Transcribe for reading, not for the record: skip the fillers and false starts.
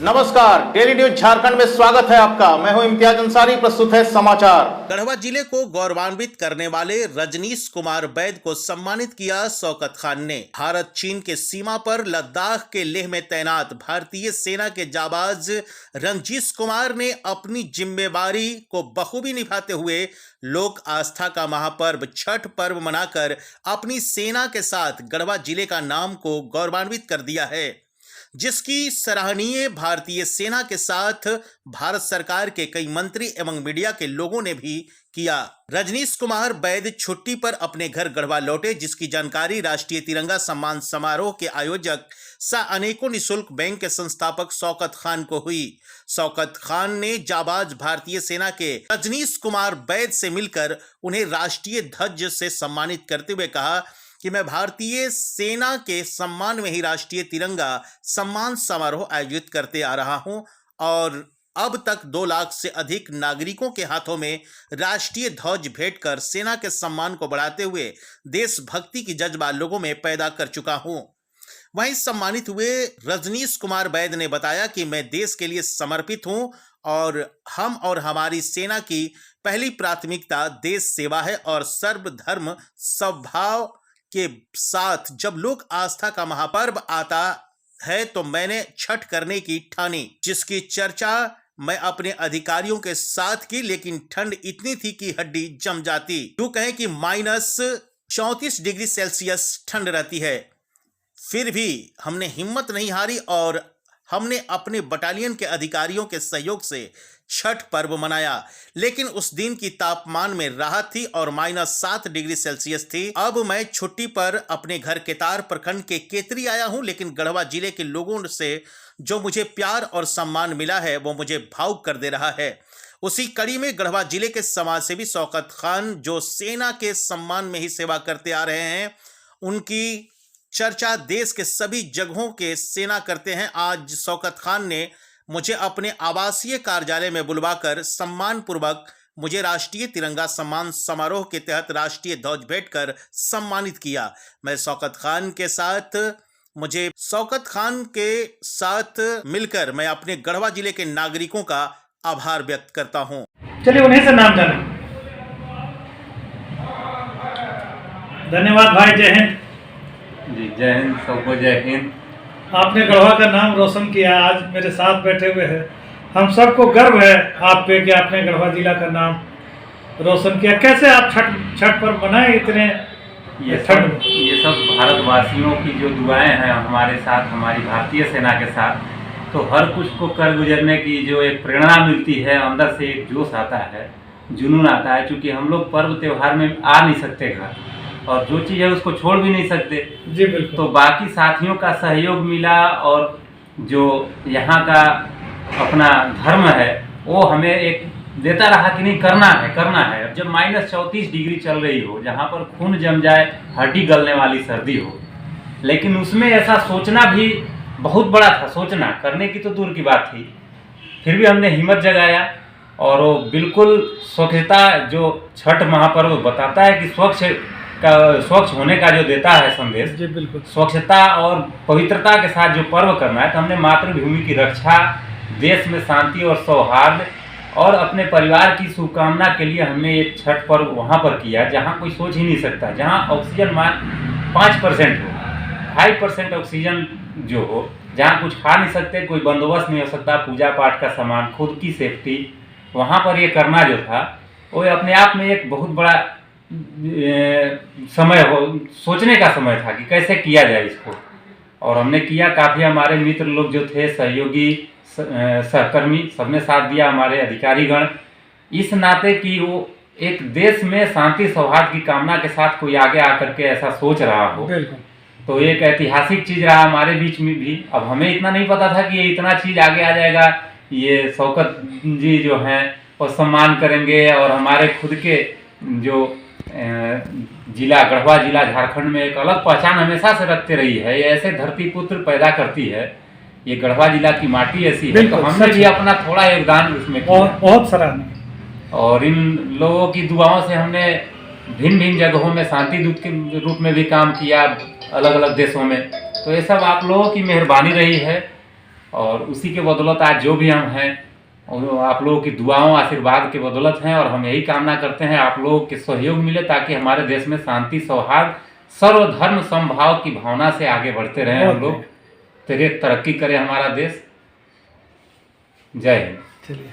नमस्कार, daily news Jharkhand में स्वागत है आपका। मैं हूं इम्तियाज अंसारी, प्रस्तुत है समाचार। गढ़वा जिले को गौरवान्वित करने वाले रजनीश कुमार बैद को सम्मानित किया शौकत खान ने। भारत चीन के सीमा पर लद्दाख के लेह में तैनात भारतीय सेना के जाबाज रजनीश कुमार ने अपनी जिम्मेदारी को बखूबी निभाते हुए लोक आस्था का महापर्व छठ पर्व मनाकर अपनी सेना के साथ गढ़वा जिले का नाम को गौरवान्वित कर दिया है, जिसकी सराहनीय भारतीय सेना के साथ भारत सरकार के कई मंत्री एवं मीडिया के लोगों ने भी किया। रजनीश कुमार बैद छुट्टी पर अपने घर गढ़वा लौटे, जिसकी जानकारी राष्ट्रीय तिरंगा सम्मान समारोह के आयोजक सह अनेकों निःशुल्क बैंक के संस्थापक शौकत खान को हुई। शौकत खान ने जाबाज भारतीय सेना के रजनीश कुमार बैद से मिलकर उन्हें राष्ट्रीय ध्वज से सम्मानित करते हुए कहा कि मैं भारतीय सेना के सम्मान में ही राष्ट्रीय तिरंगा सम्मान समारोह आयोजित करते आ रहा हूं और अब तक 2 लाख से अधिक नागरिकों के हाथों में राष्ट्रीय ध्वज भेंटकर सेना के सम्मान को बढ़ाते हुए देशभक्ति की जज्बा लोगों में पैदा कर चुका हूं। वहीं सम्मानित हुए रजनीश कुमार बैद ने बताया कि मैं देश के लिए समर्पित हूं और हम और हमारी सेना की पहली प्राथमिकता देश सेवा है और सर्वधर्म सद्भाव के साथ जब लोक आस्था का महापर्व आता है तो मैंने छठ करने की ठानी, जिसकी चर्चा मैं अपने अधिकारियों के साथ की, लेकिन ठंड इतनी थी कि हड्डी जम जाती। यूं कहें कि -34 डिग्री सेल्सियस ठंड रहती है, फिर भी हमने हिम्मत नहीं हारी और हमने अपने बटालियन के अधिकारियों के सहयोग से छठ पर्व मनाया। लेकिन उस दिन की तापमान में राहत थी और -7 डिग्री सेल्सियस थी। अब मैं छुट्टी पर अपने घर केतार प्रखंड के केतरी आया हूं, लेकिन गढ़वा जिले के लोगों से जो मुझे प्यार और सम्मान मिला है वो मुझे भावुक कर दे रहा है। उसी कड़ी में गढ़वा जिले के समाजसेवी शौकत खान, जो सेना के सम्मान में ही सेवा करते आ रहे हैं, उनकी चर्चा देश के सभी जगहों के सेना करते हैं। आज शौकत खान ने मुझे अपने आवासीय कार्यालय में बुलवाकर सम्मान पूर्वक मुझे राष्ट्रीय तिरंगा सम्मान समारोह के तहत राष्ट्रीय ध्वज भेंटकर सम्मानित किया। मैं शौकत खान के साथ मिलकर मैं अपने गढ़वा जिले के नागरिकों का आभार व्यक्त करता हूं। चलिए उन्हीं से नाम जाने। धन्यवाद भाई, जय हिंद। जी जय हिंद, सबको जय हिंद। आपने गढ़वा का नाम रोशन किया, आज मेरे साथ बैठे हुए हैं। हम सबको गर्व है आप पे कि आपने गढ़वा जिला का नाम रोशन किया। कैसे आप छठ पर्व मनाए इतने ये सब भारतवासियों की जो दुआएं हैं हमारे साथ, हमारी भारतीय सेना के साथ, तो हर कुछ को कर गुजरने की जो एक प्रेरणा मिलती है, अंदर से एक जोश आता है, जुनून आता है। क्योंकि हम लोग पर्व त्यौहार में आ नहीं सकते घर, और जो चीज़ है उसको छोड़ भी नहीं सकते। जी बिल्कुल। तो बाकी साथियों का सहयोग मिला और जो यहाँ का अपना धर्म है वो हमें एक देता रहा कि नहीं, करना है। जब -34 डिग्री चल रही हो, जहाँ पर खून जम जाए, हड्डी गलने वाली सर्दी हो, लेकिन उसमें ऐसा सोचना भी बहुत बड़ा था। सोचना, करने की तो दूर की बात थी, फिर भी हमने हिम्मत जगाया। और वो बिल्कुल स्वच्छता, जो छठ महापर्व बताता है कि स्वच्छ होने का जो देता है संदेश, जी बिल्कुल, स्वच्छता और पवित्रता के साथ जो पर्व करना है, तो हमने मातृभूमि की रक्षा, देश में शांति और सौहार्द और अपने परिवार की शुभकामना के लिए हमने ये छठ पर्व वहाँ पर किया जहाँ कोई सोच ही नहीं सकता, जहाँ ऑक्सीजन मान 5% हो, 5% ऑक्सीजन जो हो, जहाँ कुछ खा नहीं सकते, कोई बंदोबस्त नहीं हो सकता, पूजा पाठ का सामान, खुद की सेफ्टी, वहाँ पर ये करना जो था वो अपने आप में एक बहुत बड़ा समय हो, सोचने का समय था कि कैसे किया जाए इसको। और हमने किया। काफ़ी हमारे मित्र लोग जो थे, सहयोगी, सहकर्मी, सबने साथ दिया, हमारे अधिकारीगण। इस नाते कि वो एक देश में शांति सौहार्द की कामना के साथ कोई आगे आकर के ऐसा सोच रहा हो, तो एक ऐतिहासिक चीज़ रहा हमारे बीच में भी। अब हमें इतना नहीं पता था कि ये इतना चीज़ आगे आ जाएगा। ये शौकत जी जो हैं वो सम्मान करेंगे और हमारे खुद के जो जिला गढ़वा जिला झारखंड में एक अलग पहचान हमेशा से रखते रही है। ये ऐसे धरती पुत्र पैदा करती है, ये गढ़वा जिला की माटी ऐसी है, तो हमने भी अपना थोड़ा योगदान उसमें किया। बहुत सराहनीय। और इन लोगों की दुआओं से हमने भिन्न भिन्न जगहों में शांति दूत के रूप में भी काम किया, अलग अलग देशों में। तो ये सब आप लोगों की मेहरबानी रही है और उसी के बदौलत आज जो भी हम हैं वो आप लोगों की दुआओं आशीर्वाद के बदौलत हैं। और हम यही कामना करते हैं आप लोगों के सहयोग मिले ताकि हमारे देश में शांति, सौहार्द, सर्वधर्म समभाव की भावना से आगे बढ़ते रहें हम लोग, तरक्की करे हमारा देश। जय हिंद। चलिए।